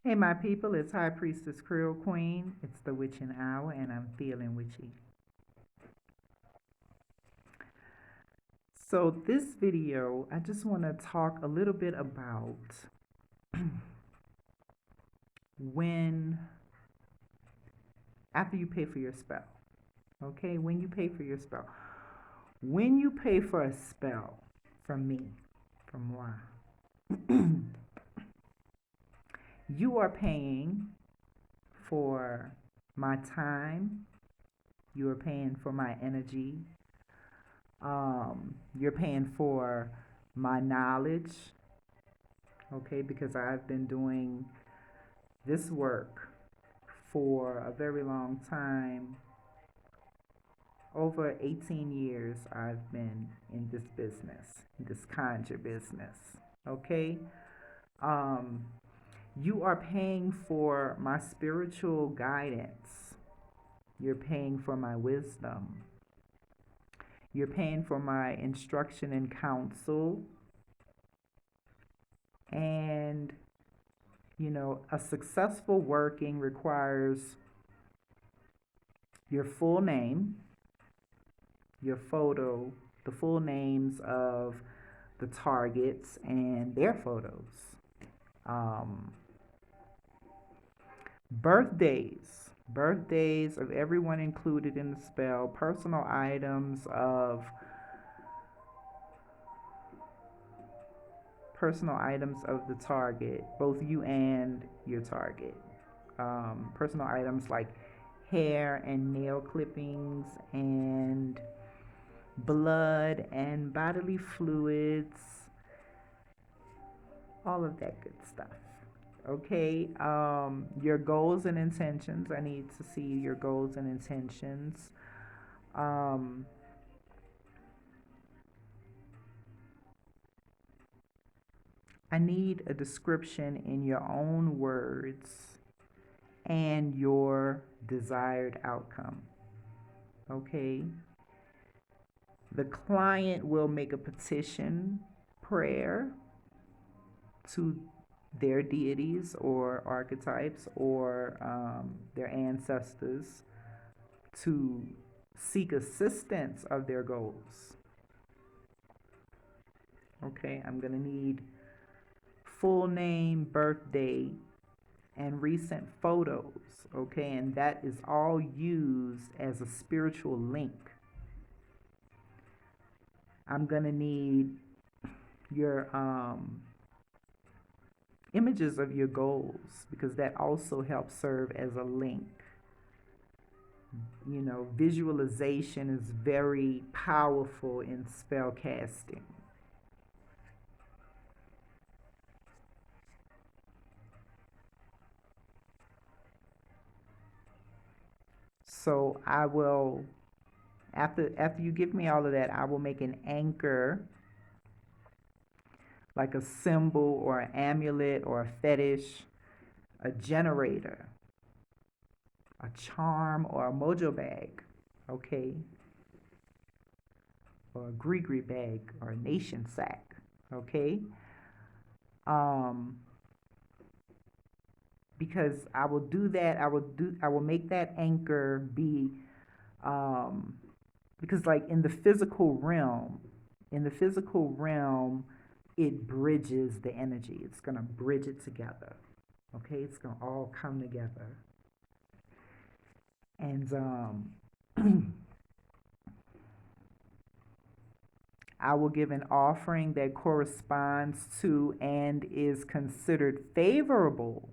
Hey, my people, it's High Priestess CreoleQueen. It's the witching hour, and I'm feeling witchy. So, this video, I just want to talk a little bit about when, after you pay for your spell, okay? When you pay for your spell. When you pay for a spell from me, from moi, you are paying for my time, you are paying for my energy, you're paying for my knowledge, okay, because I've been doing this work for a very long time. Over 18 years, I've been in this business, this conjure business, okay? Um, you are paying for my spiritual guidance. You're paying for my wisdom. You're paying for my instruction and counsel. And, a successful working requires your full name, your photo, the full names of the targets and their photos. Um, birthdays of everyone included in the spell, personal items of the target, both you and your target. Personal items like hair and nail clippings and blood and bodily fluids, all of that good stuff. Okay, your goals and intentions. I need to see your goals and intentions. Um, I need a description in your own words and your desired outcome. Okay, the client will make a petition prayer to their deities or archetypes or their ancestors to seek assistance of their goals. Okay, I'm going to need full name, birthday, and recent photos. Okay, and that is all used as a spiritual link. I'm going to need your images of your goals because that also helps serve as a link. Visualization is very powerful in spell casting. So I will, after you give me all of that, I will make an anchor, like a symbol or an amulet or a fetish, a generator, a charm or a mojo bag, okay, or a gree bag or a nation sack, okay. Um, because I will do that. I will make that anchor be um, because like in the physical realm, it bridges the energy. It's gonna bridge it together. Okay, it's gonna all come together. And I will give an offering that corresponds to and is considered favorable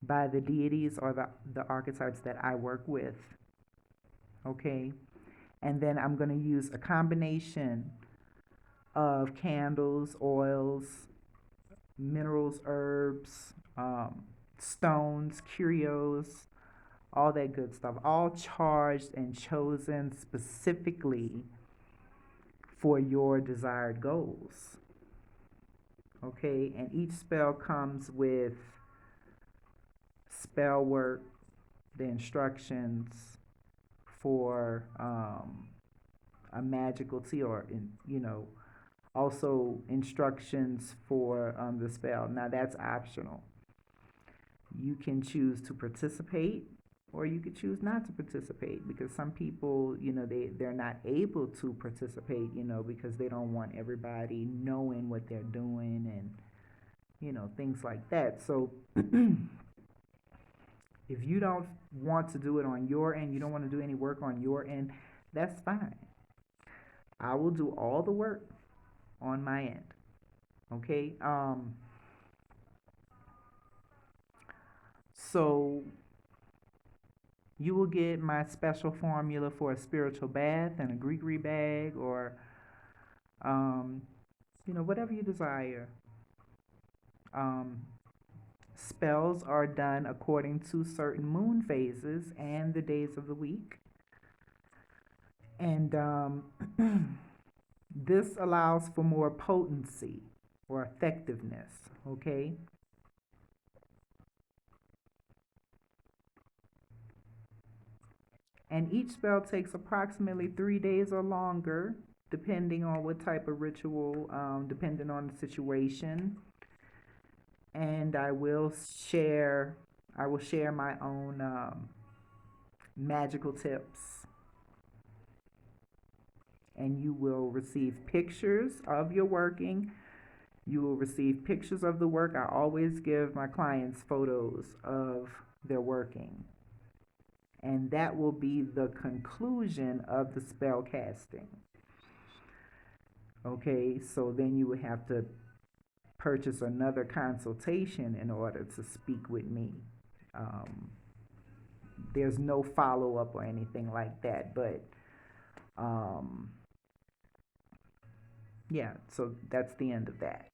by the deities or the archetypes that I work with. Okay. And then I'm going to use a combination of candles, oils, minerals, herbs, stones, curios, all that good stuff, all charged and chosen specifically for your desired goals. Okay, and each spell comes with spell work, the instructions for a magical tea, or also instructions for the spell. Now that's optional. You can choose to participate, or you could choose not to participate, because some people, they're not able to participate, because they don't want everybody knowing what they're doing, and things like that. So if you don't want to do it on your end, you don't want to do any work on your end, that's fine. I will do all the work on my end. Okay? So you will get my special formula for a spiritual bath and a Gregory bag, or whatever you desire. Spells are done according to certain moon phases and the days of the week. And this allows for more potency or effectiveness, okay? And each spell takes approximately 3 days or longer, depending on what type of ritual, depending on the situation. And I will share my own magical tips. And you will receive pictures of your working. You will receive pictures of the work. I always give my clients photos of their working. And that will be the conclusion of the spell casting. Okay, so then you would have to purchase another consultation in order to speak with me. There's no follow-up or anything like that, but yeah, so that's the end of that.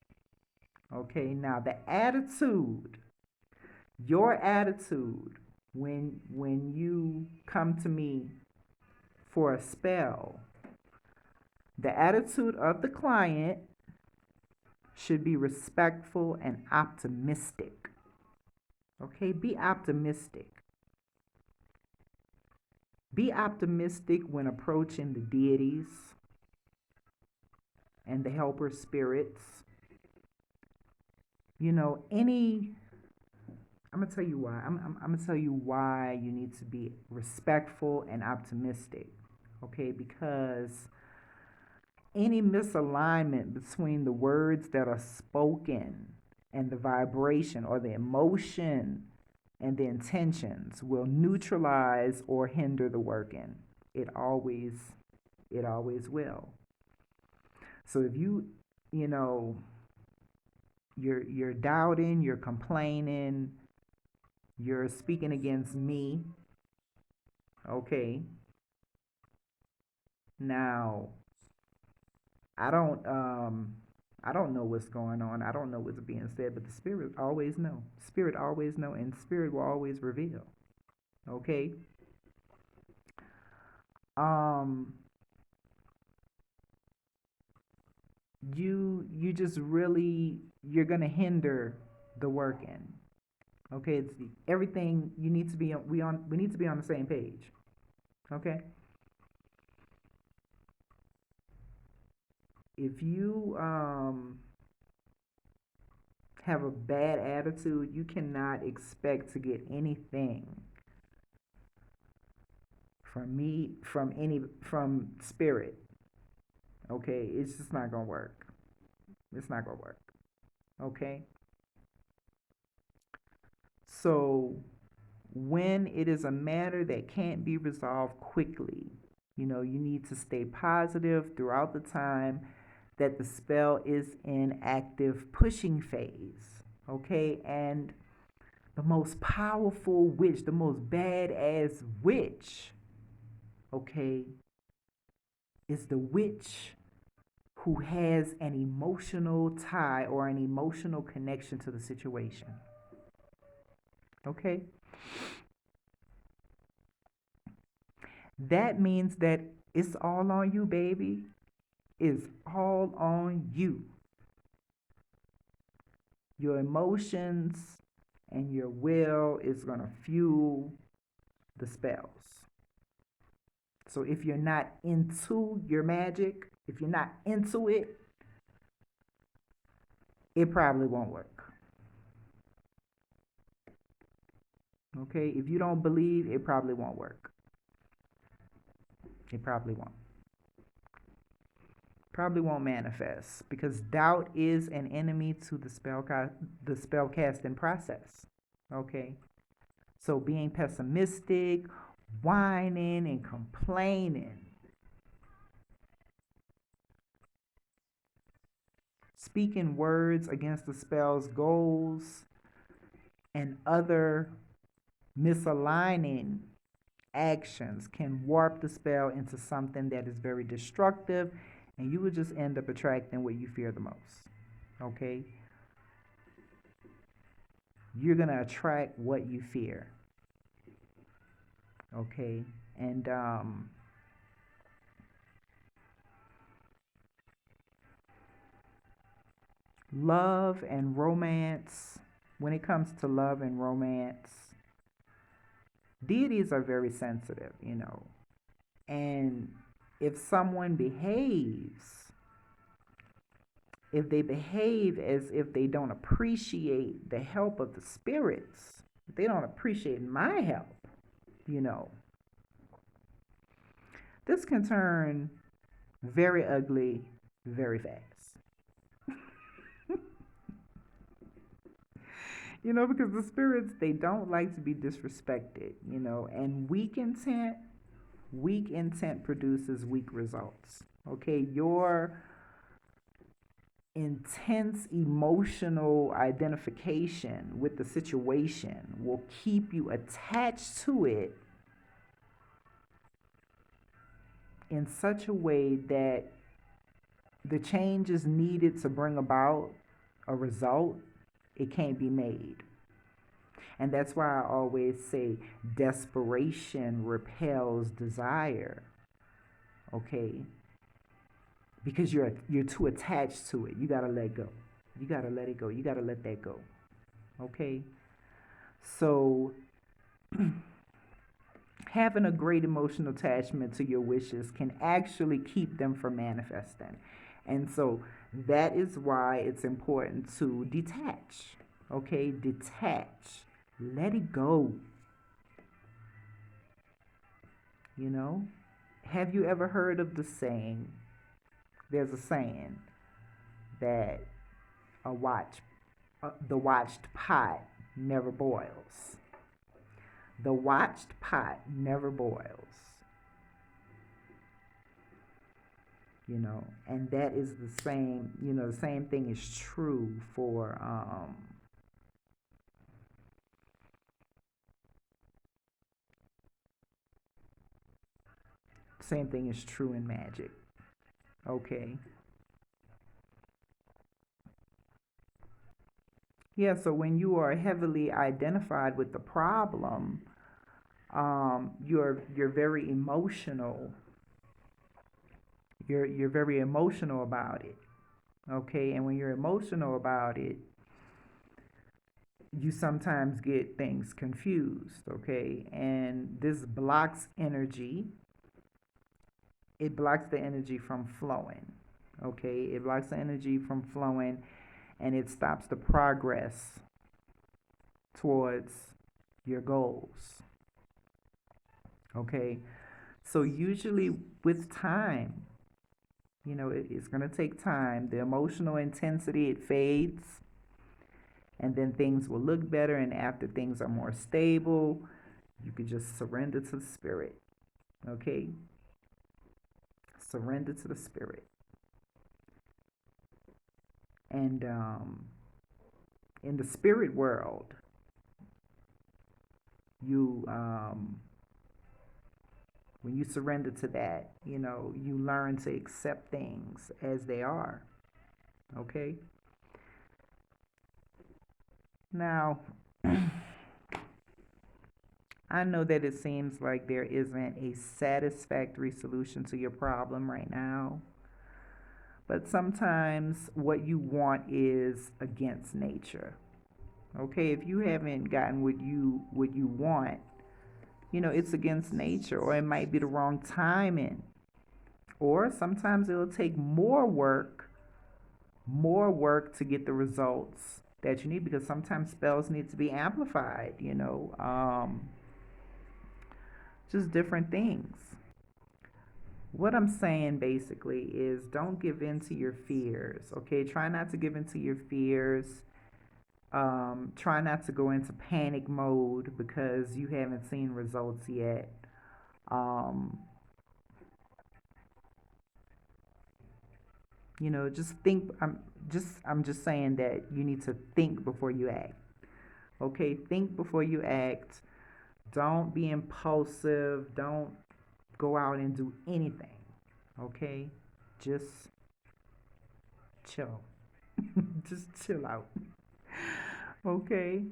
Okay, now the attitude, your attitude when you come to me for a spell, the attitude of the client should be respectful and optimistic. Okay, be optimistic. Be optimistic when approaching the deities and the helper spirits. I'm gonna tell you why. I'm gonna tell you why you need to be respectful and optimistic. Okay, because any misalignment between the words that are spoken and the vibration or the emotion and the intentions will neutralize or hinder the working. It always will. So if you're doubting, you're complaining, you're speaking against me, okay? Now, I don't know what's going on. I don't know what's being said, but the spirit always know. Spirit always know, and spirit will always reveal. Okay? You just really, you're gonna hinder the working. Okay? It's everything. You need to be we need to be on the same page. Okay? If you have a bad attitude, you cannot expect to get anything from me, from spirit. Okay, it's just not gonna work. It's not gonna work. Okay. So when it is a matter that can't be resolved quickly, you need to stay positive throughout the time that the spell is in active pushing phase. Okay, and the most powerful witch, the most badass witch, okay, is the witch who has an emotional tie or an emotional connection to the situation. Okay? That means that it's all on you, baby. It's all on you. Your emotions and your will is going to fuel the spells. So if you're not into your magic, if you're not into it, it probably won't work. Okay, if you don't believe, it probably won't work. It probably won't. Probably won't manifest because doubt is an enemy to the spell casting process. Okay, so being pessimistic, whining, and complaining, speaking words against the spell's goals, and other misaligning actions can warp the spell into something that is very destructive, and you will just end up attracting what you fear the most. Okay? You're going to attract what you fear. Okay? And love and romance, when it comes to love and romance, deities are very sensitive, you know. And if someone behaves, if they behave as if they don't appreciate the help of the spirits, if they don't appreciate my help, you know, this can turn very ugly very fast. You know, because the spirits, they don't like to be disrespected, you know, and weak intent produces weak results. Okay, your intense emotional identification with the situation will keep you attached to it in such a way that the changes needed to bring about a result, it can't be made. And that's why I always say desperation repels desire. Okay? Because you're too attached to it. You got to let go. You got to let it go. You got to let that go. Okay? So having a great emotional attachment to your wishes can actually keep them from manifesting. And so that is why it's important to detach. Okay? Detach. Let it go. You know? Have you ever heard of the saying? There's a saying that the watched pot never boils. The watched pot never boils. You know, and that is the same, you know, the same thing is true for same thing is true in magic. Okay. Yeah, so when you are heavily identified with the problem, you're very emotional. You're very emotional about it. Okay, and when you're emotional about it, you sometimes get things confused. Okay, and this blocks energy. It blocks the energy from flowing. Okay, it blocks the energy from flowing, and it stops the progress towards your goals. Okay, so usually with time, you know, it's going to take time. The emotional intensity, it fades, and then things will look better. And after things are more stable, you could just surrender to the spirit. Okay, surrender to the spirit. And in the spirit world, you when you surrender to that, you know, you learn to accept things as they are. Okay? Now, I know that it seems like there isn't a satisfactory solution to your problem right now, but sometimes what you want is against nature. Okay, if you haven't gotten what you want, you know, it's against nature, or it might be the wrong timing. Or sometimes it'll take more work to get the results that you need, because sometimes spells need to be amplified, just different things. What I'm saying basically is don't give in to your fears, okay? Try not to give in to your fears. Try not to go into panic mode because you haven't seen results yet. Um, just think. I'm just saying that you need to think before you act. Okay, think before you act. Don't be impulsive. Don't go out and do anything. Okay, just chill. Just chill out. Okay.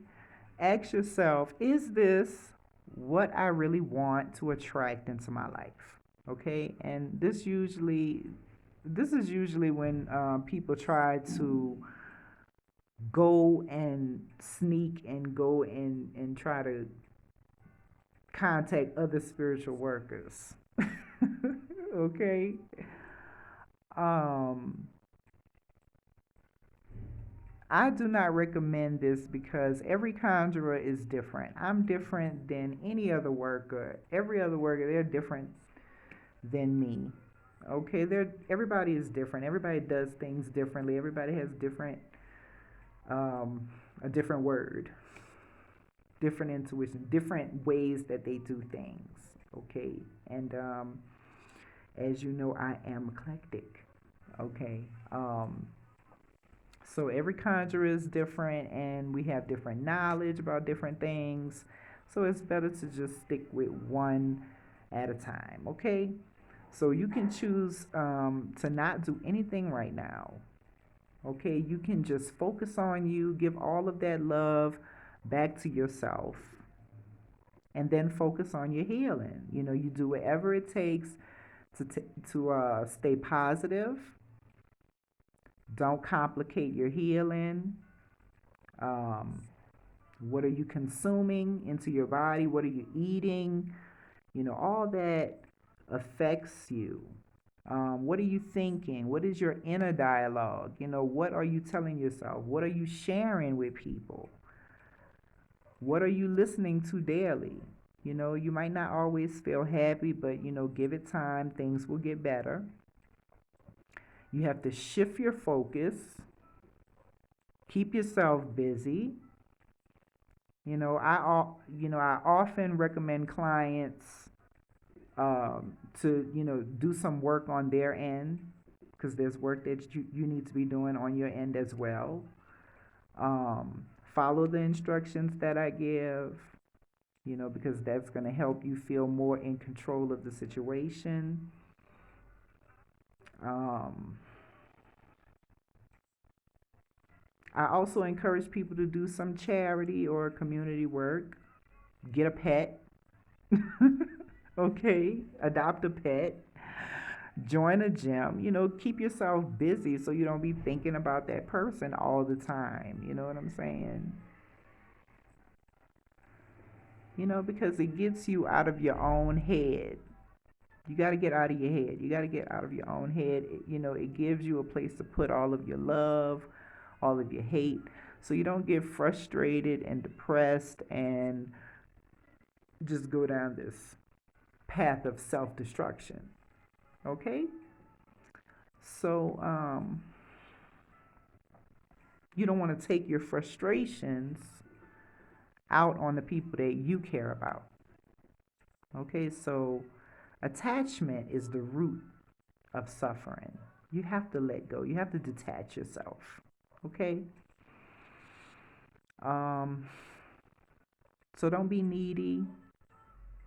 Ask yourself, is this what I really want to attract into my life? Okay, and this is usually when people try to go and sneak and go and try to contact other spiritual workers. Okay. um I do not recommend this because every conjurer is different. I'm different than any other worker. Every other worker, they're different than me. Okay, everybody is different. Everybody does things differently. Everybody has um, a different word, different intuition, different ways that they do things. Okay, and as you know, I am eclectic. Okay, so every conjurer is different, and we have different knowledge about different things. So it's better to just stick with one at a time. Okay, so you can choose to not do anything right now. Okay, you can just focus on you, give all of that love back to yourself, and then focus on your healing. You do whatever it takes to stay positive. Don't complicate your healing. Um, what are you consuming into your body? What are you eating? All that affects you. What are you thinking? What is your inner dialogue? What are you telling yourself? What are you sharing with people? What are you listening to daily? You might not always feel happy, but give it time. Things will get better. You have to shift your focus, keep yourself busy. I often recommend clients to do some work on their end, because there's work that you need to be doing on your end as well. Follow the instructions that I give, because that's going to help you feel more in control of the situation. Um, I also encourage people to do some charity or community work. Get a pet. Okay, adopt a pet. Join a gym. Keep yourself busy so you don't be thinking about that person all the time. You know what I'm saying? Because it gets you out of your own head. You got to get out of your head. You got to get out of your own head. It gives you a place to put all of your love, all of your hate, so you don't get frustrated and depressed and just go down this path of self destruction. Okay? So, you don't want to take your frustrations out on the people that you care about. Okay? So, attachment is the root of suffering. You have to let go, you have to detach yourself. Okay? Um, so, don't be needy.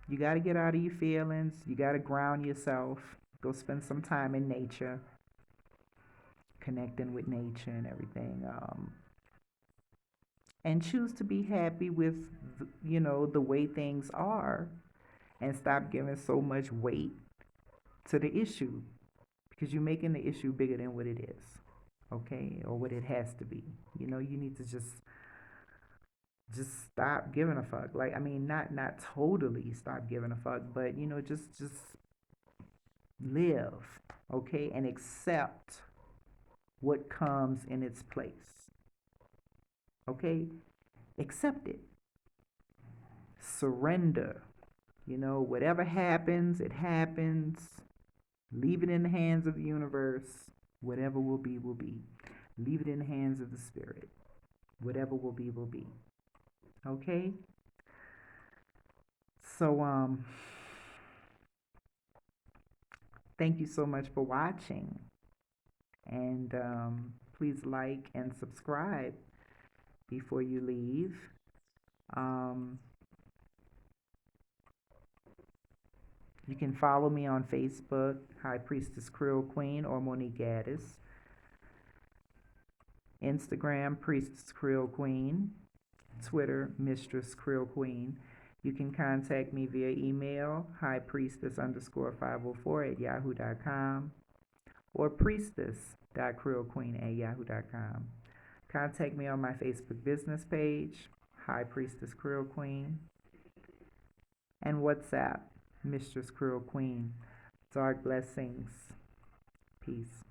You got to get out of your feelings. You got to ground yourself. Go spend some time in nature, connecting with nature and everything. And choose to be happy with, the way things are, and stop giving so much weight to the issue, because you're making the issue bigger than what it is, okay, or what it has to be. You need to just stop giving a fuck. Like, I mean, not totally stop giving a fuck, but just live, okay, and accept what comes in its place. Okay? Accept it. Surrender. You know, whatever happens, it happens. Leave it in the hands of the universe. Whatever will be, will be. Leave it in the hands of the spirit. Whatever will be, will be. Okay? So, thank you so much for watching. And please like and subscribe before you leave. You can follow me on Facebook, High Priestess CreoleQueen or Monique Gaddis. Instagram, Priestess CreoleQueen. Twitter, Mistress CreoleQueen. You can contact me via email, HighPriestess_504 @yahoo.com or priestess.creolequeen@yahoo.com. Contact me on my Facebook business page, High Priestess CreoleQueen, and WhatsApp, Mistress CreoleQueen. Dark blessings. Peace.